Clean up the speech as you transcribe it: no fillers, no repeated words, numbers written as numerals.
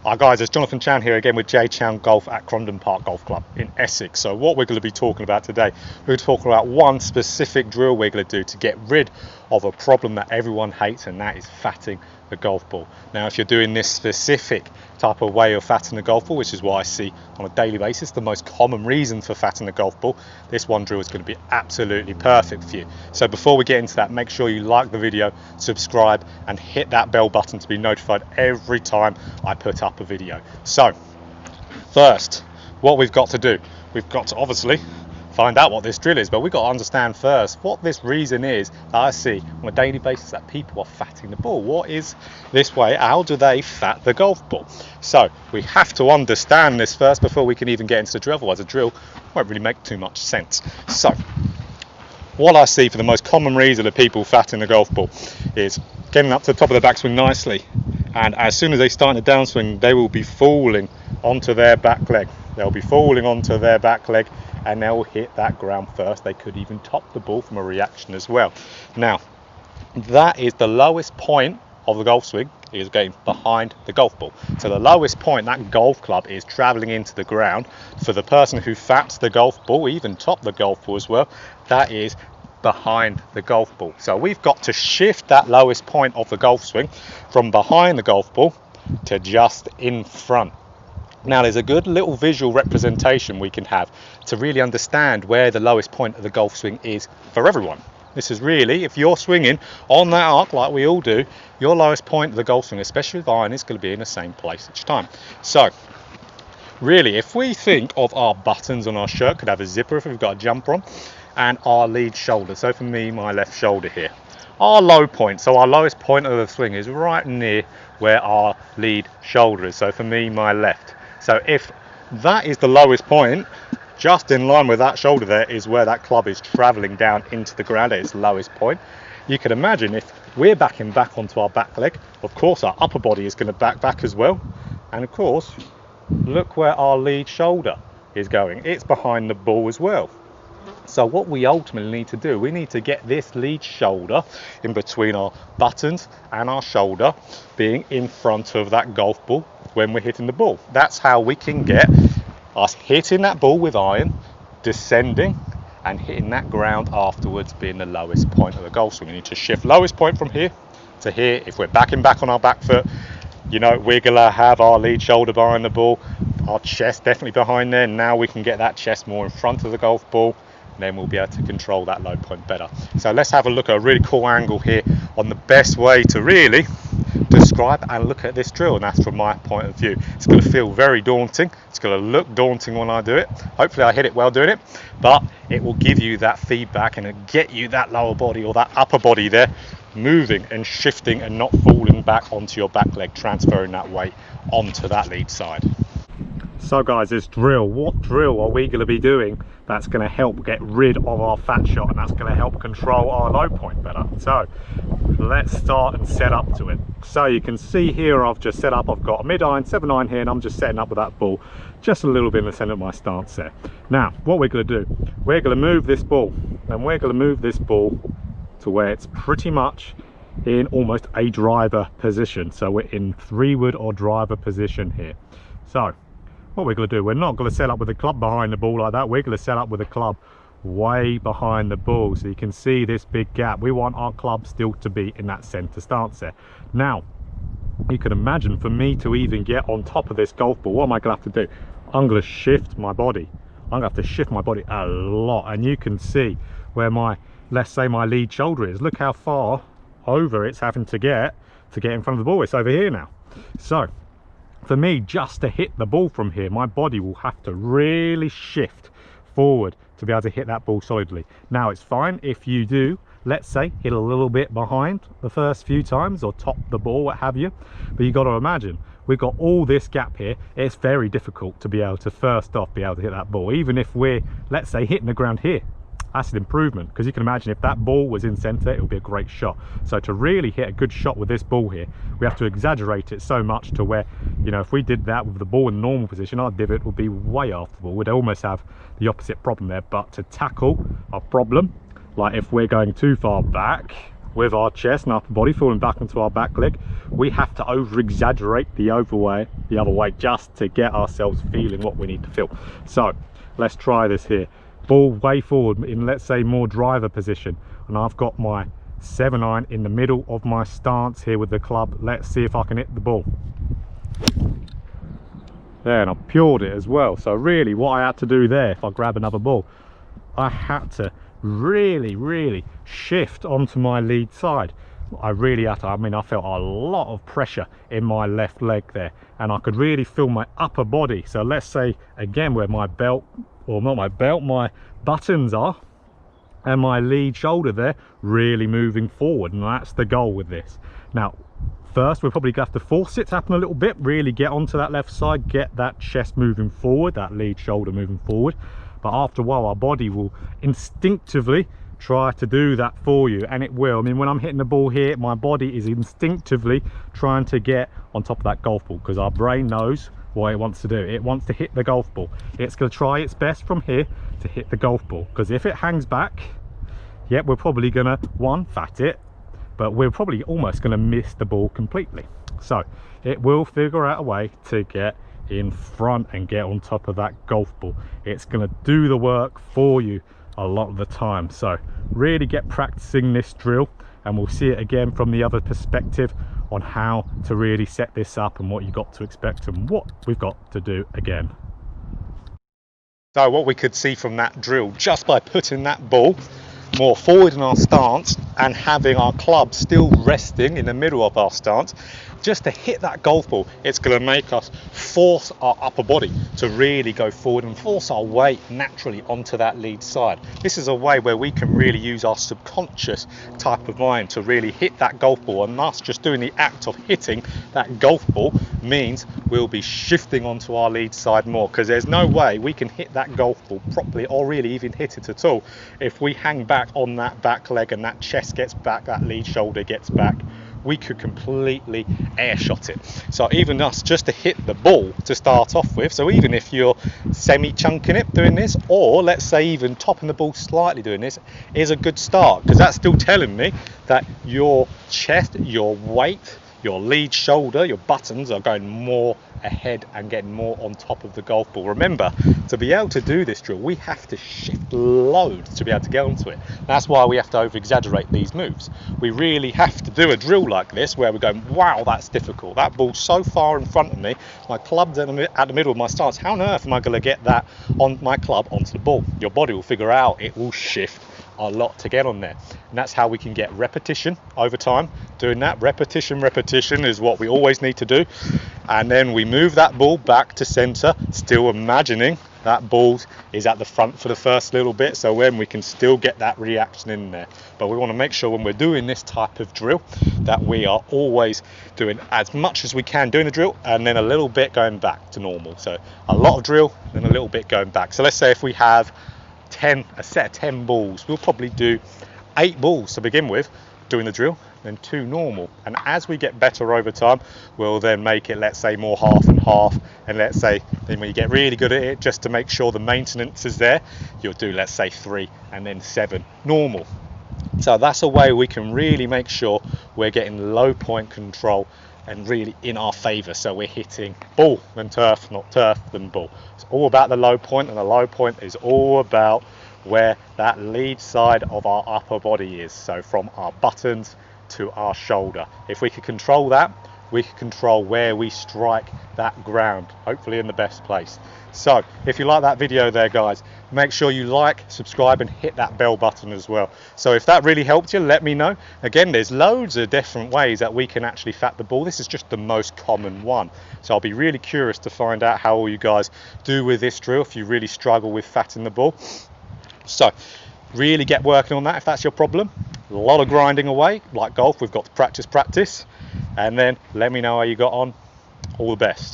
Hi guys, it's Jonathan Chan here again with JChownGolf at Crondon Park Golf Club in Essex. So what we're going to be talking about today, we're going to talk about one specific drill we're going to do to get rid of a problem that everyone hates, and that is fatting the golf ball. Now if you're doing this specific type of way of fatting the golf ball, which is what I see on a daily basis, the most common reason for fatting the golf ball, this one drill is going to be absolutely perfect for you. So before we get into that, make sure you like the video, subscribe and hit that bell button to be notified every time I put up a video. So first, what we've got to do, we've got to obviously find out what this drill is, but we've got to understand first what this reason is that I see on a daily basis that people are fatting the ball. What is this way? How do they fat the golf ball? So we have to understand this first before we can even get into the drill, otherwise the drill won't really make too much sense. So what I see for the most common reason of people fatting the golf ball is getting up to the top of the backswing nicely, and as soon as they start the downswing, they will be falling onto their back leg. They'll be falling onto their back leg and they'll hit that ground first. They could even top the ball from a reaction as well. Now, that is the lowest point of the golf swing, is getting behind the golf ball. So the lowest point, that golf club is traveling into the ground. For the person who fats the golf ball, even top the golf ball as well, that is behind the golf ball. So we've got to shift that lowest point of the golf swing from behind the golf ball to just in front. Now there's a good little visual representation we can have to really understand where the lowest point of the golf swing is for everyone. This is really, if you're swinging on that arc like we all do, your lowest point of the golf swing, especially with iron, is going to be in the same place each time. So really, if we think of our buttons on our shirt, could have a zipper if we've got a jumper on, and our lead shoulder. So for me, my left shoulder here. Our low point, so our lowest point of the swing is right near where our lead shoulder is. So for me, my left. So if that is the lowest point, just in line with that shoulder there is where that club is traveling down into the ground at its lowest point. You can imagine if we're backing back onto our back leg, of course our upper body is going to back as well. And of course, look where our lead shoulder is going. It's behind the ball as well. So what we ultimately need to do, we need to get this lead shoulder in between our buttons and our shoulder being in front of that golf ball when we're hitting the ball. That's how we can get us hitting that ball with iron, descending and hitting that ground afterwards being the lowest point of the golf swing. We need to shift lowest point from here to here. If we're backing back on our back foot, you know, we're gonna have our lead shoulder behind the ball, our chest definitely behind there. Now we can get that chest more in front of the golf ball, and then we'll be able to control that low point better. So let's have a look at a really cool angle here on the best way to really describe and look at this drill, and that's from my point of view. It's going to feel very daunting, it's going to look daunting when I do it. Hopefully I hit it well doing it, but it will give you that feedback and it'll get you that lower body or that upper body there moving and shifting and not falling back onto your back leg, transferring that weight onto that lead side. So guys, this drill, what drill are we going to be doing that's going to help get rid of our fat shot, and that's going to help control our low point better? So let's start and set up to it. So you can see here I've just set up, I've got a mid iron, 7-iron here, and I'm just setting up with that ball just a little bit in the center of my stance there. Now what we're going to do, we're going to move this ball, and we're going to move this ball to where it's pretty much in almost a driver position. So we're in 3-wood or driver position here. So what we're going to do, we're not going to set up with the club behind the ball like that. We're going to set up with the club way behind the ball, so you can see this big gap. We want our club still to be in that center stance there. Now you can imagine, for me to even get on top of this golf ball, what am I going to have to do? I'm going to shift my body. I'm going to have to shift my body a lot, and you can see where my, let's say my lead shoulder is. Look how far over it's having to get in front of the ball. It's over here now. So for me, just to hit the ball from here, my body will have to really shift forward to be able to hit that ball solidly. Now it's fine if you do, let's say, hit a little bit behind the first few times or top the ball, what have you, but you got to imagine we've got all this gap here. It's very difficult to be able to first off be able to hit that ball, even if we're, let's say, hitting the ground here. That's an improvement, because you can imagine if that ball was in center, it would be a great shot. So to really hit a good shot with this ball here, we have to exaggerate it so much to where, you know, if we did that with the ball in normal position, our divot would be way after the ball. We'd almost have the opposite problem there. But to tackle a problem, like if we're going too far back, with our chest and upper body falling back onto our back leg, we have to over exaggerate the other way just to get ourselves feeling what we need to feel. So let's try this here. Ball way forward in, let's say, more driver position, and I've got my 7-iron in the middle of my stance here with the club. Let's see if I can hit the ball. There, and I pured it as well. So really what I had to do there, if I grab another ball, I had to really shift onto my lead side. I really had to, I mean, I felt a lot of pressure in my left leg there, and I could really feel my upper body. So let's say again where my belt, or not my belt, my buttons are, and my lead shoulder there really moving forward, and that's the goal with this. Now first we're probably gonna have to force it to happen a little bit, really get onto that left side, get that chest moving forward, that lead shoulder moving forward. But after a while our body will instinctively try to do that for you, and it will. I mean, when I'm hitting the ball here, my body is instinctively trying to get on top of that golf ball, because our brain knows what it wants to do. It wants to hit the golf ball. It's going to try its best from here to hit the golf ball, because if it hangs back, yeah, we're probably going to, one, fat it, but we're probably almost going to miss the ball completely. So it will figure out a way to get in front and get on top of that golf ball. It's going to do the work for you a lot of the time. So really get practicing this drill, and we'll see it again from the other perspective on how to really set this up and what you got to expect and what we've got to do again. So what we could see from that drill, just by putting that ball more forward in our stance and having our club still resting in the middle of our stance, just to hit that golf ball, it's going to make us force our upper body to really go forward and force our weight naturally onto that lead side. This is a way where we can really use our subconscious type of mind to really hit that golf ball, and us just doing the act of hitting that golf ball means we'll be shifting onto our lead side more, because there's no way we can hit that golf ball properly, or really even hit it at all, if we hang back on that back leg and that chest gets back, that lead shoulder gets back. We could completely air shot it. So even us just to hit the ball to start off with, so even if you're semi chunking it doing this, or let's say even topping the ball slightly doing this, is a good start, because that's still telling me that your chest, your weight, your lead shoulder, your buttons are going more ahead and getting more on top of the golf ball. Remember, to be able to do this drill, we have to shift loads to be able to get onto it. That's why we have to over exaggerate these moves. We really have to do a drill like this where we're going, wow, that's difficult, that ball's so far in front of me, my club's at the middle of my stance, how on earth am I going to get that on my club onto the ball? Your body will figure out, it will shift a lot to get on there, and that's how we can get repetition over time doing that. Repetition is what we always need to do, and then we move that ball back to center, still imagining that ball is at the front for the first little bit, so when we can still get that reaction in there. But we want to make sure when we're doing this type of drill that we are always doing as much as we can doing the drill, and then a little bit going back to normal. So a lot of drill, then a little bit going back. So let's say if we have a set of 10 balls, we'll probably do 8 balls to begin with doing the drill, then 2 normal, and as we get better over time, we'll then make it, let's say, more half and half, and let's say then when you get really good at it, just to make sure the maintenance is there, you'll do, let's say, 3 and then 7 normal. So that's a way we can really make sure we're getting low point control and really in our favor, so we're hitting ball then turf, not turf then ball. It's all about the low point, and the low point is all about where that lead side of our upper body is, so from our buttons to our shoulder. If we can control that, we can control where we strike that ground, hopefully in the best place. So if you like that video there, guys, make sure you like, subscribe and hit that bell button as well. So if that really helped you, let me know. Again, there's loads of different ways that we can actually fat the ball. This is just the most common one, so I'll be really curious to find out how all you guys do with this drill if you really struggle with fatting the ball. So really get working on that if that's your problem. A lot of grinding away, like golf, we've got to practice, and then let me know how you got on. All the best.